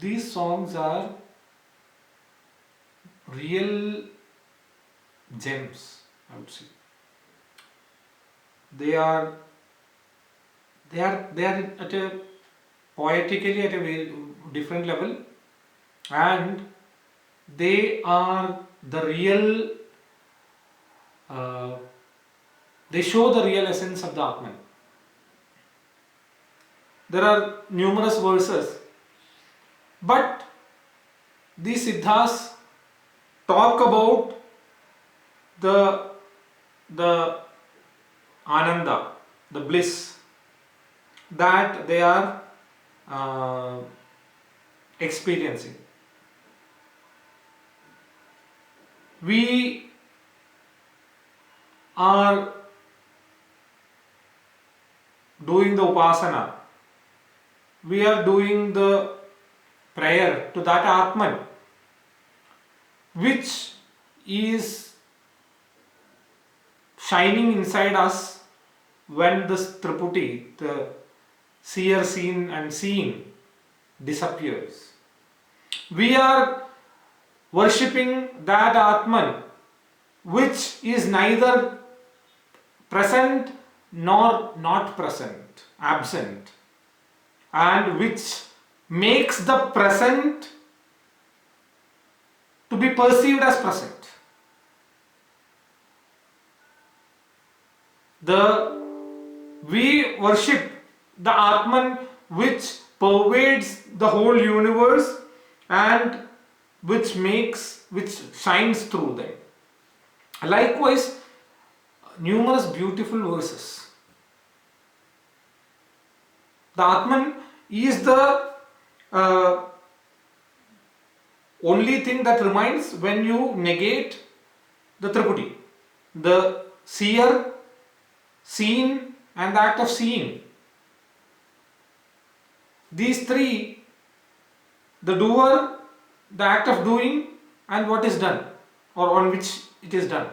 these songs are real gems, I would say. They are at a poetically at a very different level, and they are the real they show the real essence of the Atman. There are numerous verses, but these Siddhas talk about the Ananda, the bliss that they are experiencing. We are doing the upasana, we are doing the prayer to that Atman, which is shining inside us when this Triputi, the seer, seen and seeing, disappears. We are worshipping that Atman, which is neither present nor not present, absent, and which makes the present to be perceived as present. We worship the Atman which pervades the whole universe and which shines through them. Likewise, numerous beautiful verses. The Atman is the only thing that remains when you negate the Tripudi, the seer, seen, and the act of seeing. These three, the doer, the act of doing, and what is done, or on which it is done.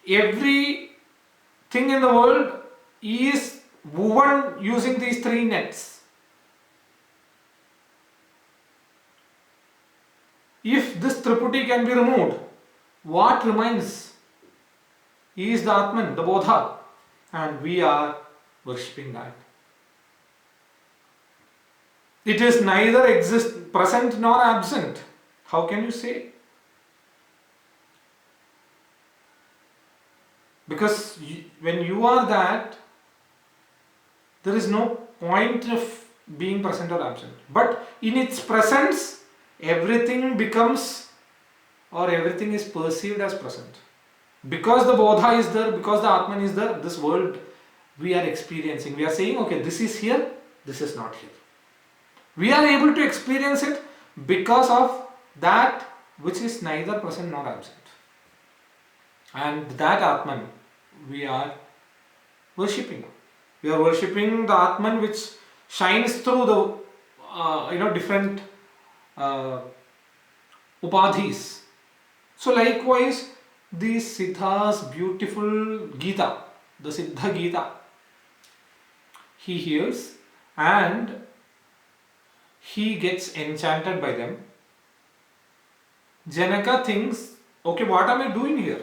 Everything in the world is woven using these three nets. If this Tripudi can be removed, what remains is the Atman, the Bodha, and we are worshipping that. It is neither present nor absent. How can you say? Because when you are that, there is no point of being present or absent. But in its presence, everything becomes, or everything is perceived as present. Because the Bodha is there, because the Atman is there, this world we are experiencing. We are saying, okay, this is here, this is not here. We are able to experience it because of that which is neither present nor absent. And that Atman we are worshipping. We are worshipping the Atman which shines through the different upadhis. So likewise, the Siddha's beautiful Gita, the Siddha Gita, he hears and he gets enchanted by them. Janaka thinks, okay, what am I doing here?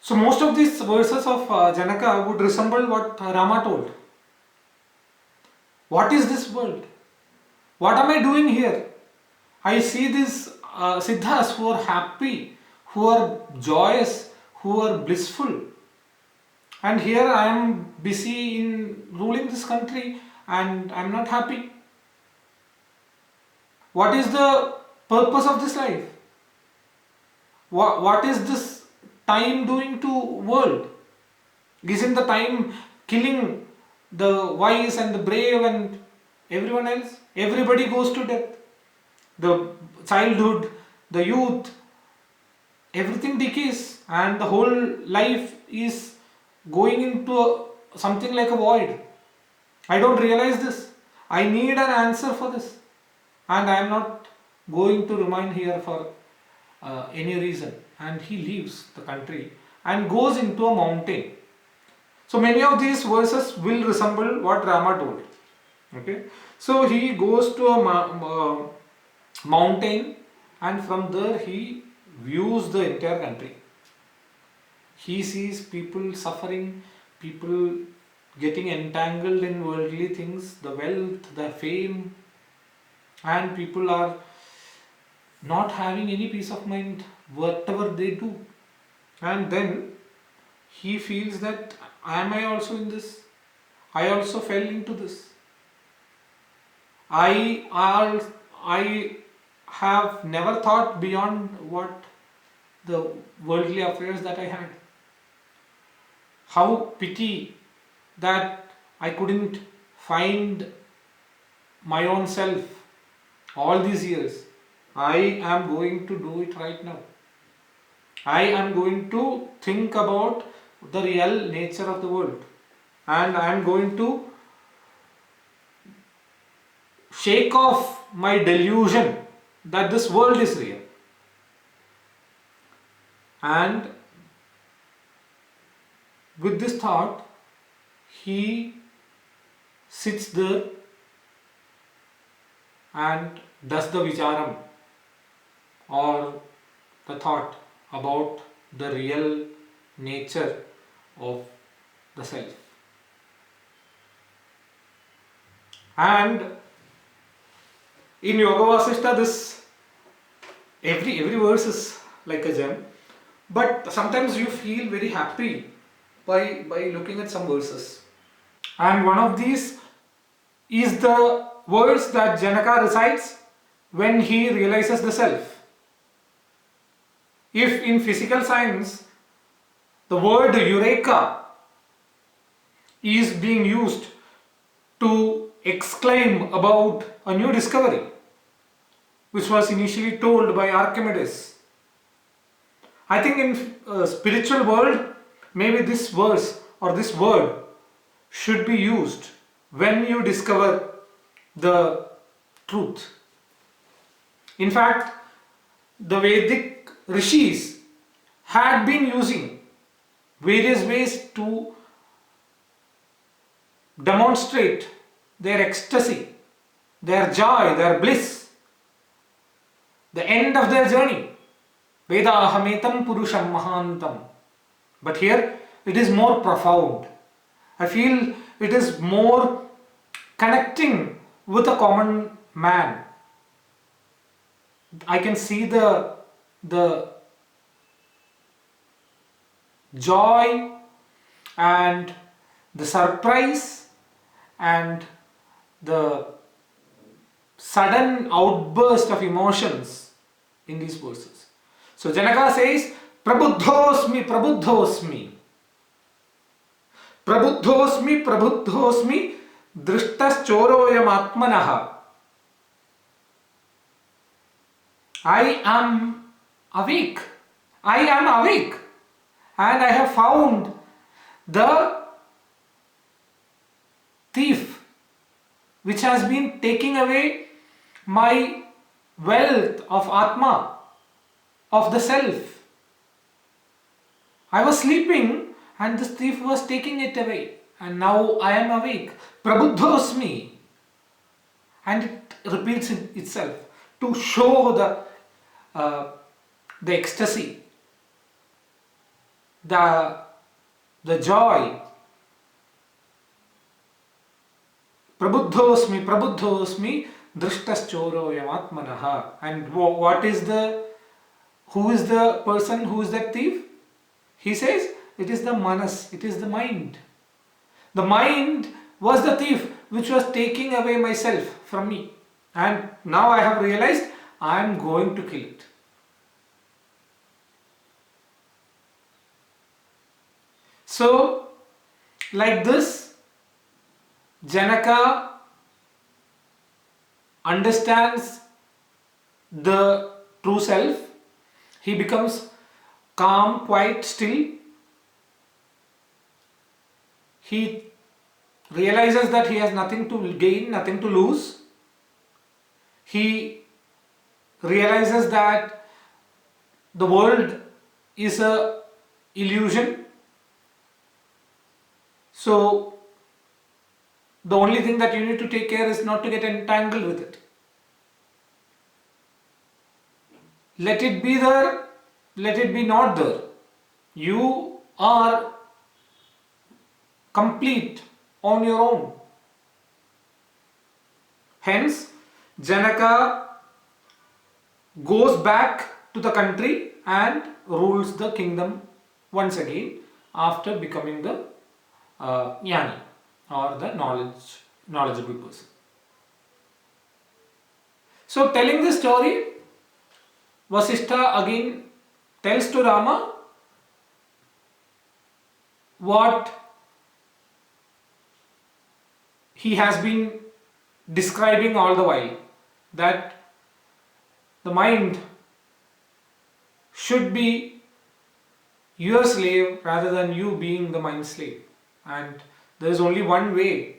So most of these verses of Janaka would resemble what Rama told. What is this world? What am I doing here? I see these Siddhas who are happy, who are joyous, who are blissful. And here I am busy in ruling this country and I am not happy. What is the purpose of this life? What is this time doing to world? Isn't the time killing the wise and the brave and everyone else? Everybody goes to death. The childhood, the youth, everything decays and the whole life is going into something like a void. I don't realize this. I need an answer for this. And I am not going to remain here for any reason. And he leaves the country and goes into a mountain. So many of these verses will resemble what Rama told. Okay. So he goes to a mountain and from there he views the entire country. He sees people suffering, people getting entangled in worldly things, the wealth, the fame, and people are not having any peace of mind whatever they do. And then he feels that am I also in this? I also fell into this. I have never thought beyond what the worldly affairs that I had. How pity that I couldn't find my own self all these years. I am going to do it right now. I am going to think about the real nature of the world and I am going to shake off my delusion that this world is real. And with this thought, he sits there and does the vicharam or the thought about the real nature of the self. And in Yoga Vasishta, this every verse is like a gem, but sometimes you feel very happy by looking at some verses. And one of these is the words that Janaka recites when he realizes the self. If in physical science the word eureka is being used to exclaim about a new discovery, which was initially told by Archimedes, I think in spiritual world, maybe this verse or this word should be used when you discover the truth. In fact, the Vedic rishis had been using various ways to demonstrate their ecstasy, their joy, their bliss, the end of their journey. Vedahametam purusham mahantam. But here it is more profound. I feel it is more connecting with a common man. I can see the joy and the surprise and the sudden outburst of emotions in these verses. So Janaka says, Prabuddhosmi, Prabuddhosmi. Prabuddhosmi, Prabuddhosmi, Drishtas Choroyam Atmanaha. I am awake. I am awake. And I have found the thief which has been taking away my wealth of Atma, of the self. I was sleeping and this thief was taking it away, and now I am awake. Prabuddhosmi. And it repeats itself to show the ecstasy, the joy. Prabuddhosmi, Prabuddhosmi, Drishtaschoroyam Atmanaha. And who is the person, who is that thief? He says, it is the manas, it is the mind. The mind was the thief which was taking away myself from me. And now I have realized I am going to kill it. So, like this, Janaka understands the true self. He becomes calm, quiet, still. He realizes that he has nothing to gain, nothing to lose. He realizes that the world is a illusion. So the only thing that you need to take care is not to get entangled with it. Let it be there, let it be not there. You are complete on your own. Hence, Janaka goes back to the country and rules the kingdom once again after becoming the Jnani, or the knowledgeable person. So, telling this story, Vasishta again tells to Rama what he has been describing all the while, that the mind should be your slave rather than you being the mind slave. And there is only one way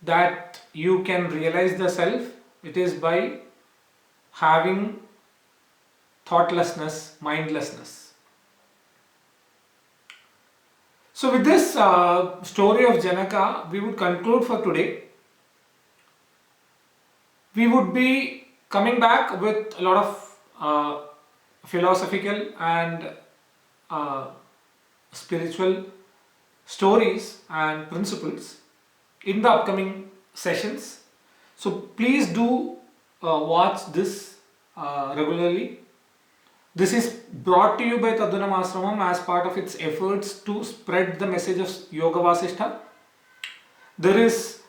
that you can realize the self. It is by having thoughtlessness, mindlessness. So with this story of Janaka, we would conclude for today. We would be coming back with a lot of philosophical and spiritual stories and principles in the upcoming sessions. So please do watch this regularly. This is brought to you by Tadvanam Ashramam as part of its efforts to spread the message of Yoga Vasishta. There is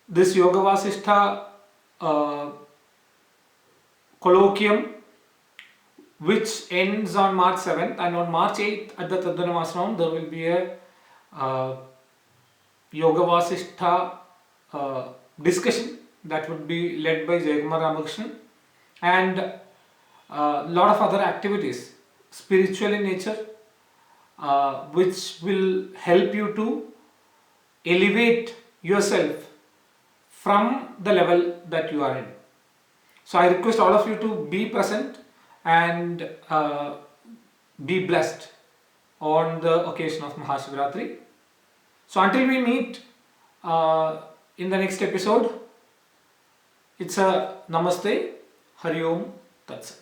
this Yoga Vasishta colloquium which ends on March 7th, and on March 8th at the Tadvanam Ashramam there will be a Yoga Vasishta discussion that would be led by Jayakumar Ramakrishnan, and a lot of other activities, spiritual in nature, which will help you to elevate yourself from the level that you are in. So I request all of you to be present and be blessed on the occasion of Mahashivarathri. So until we meet in the next episode, it's a Namaste, Hari Om, Tat Sat.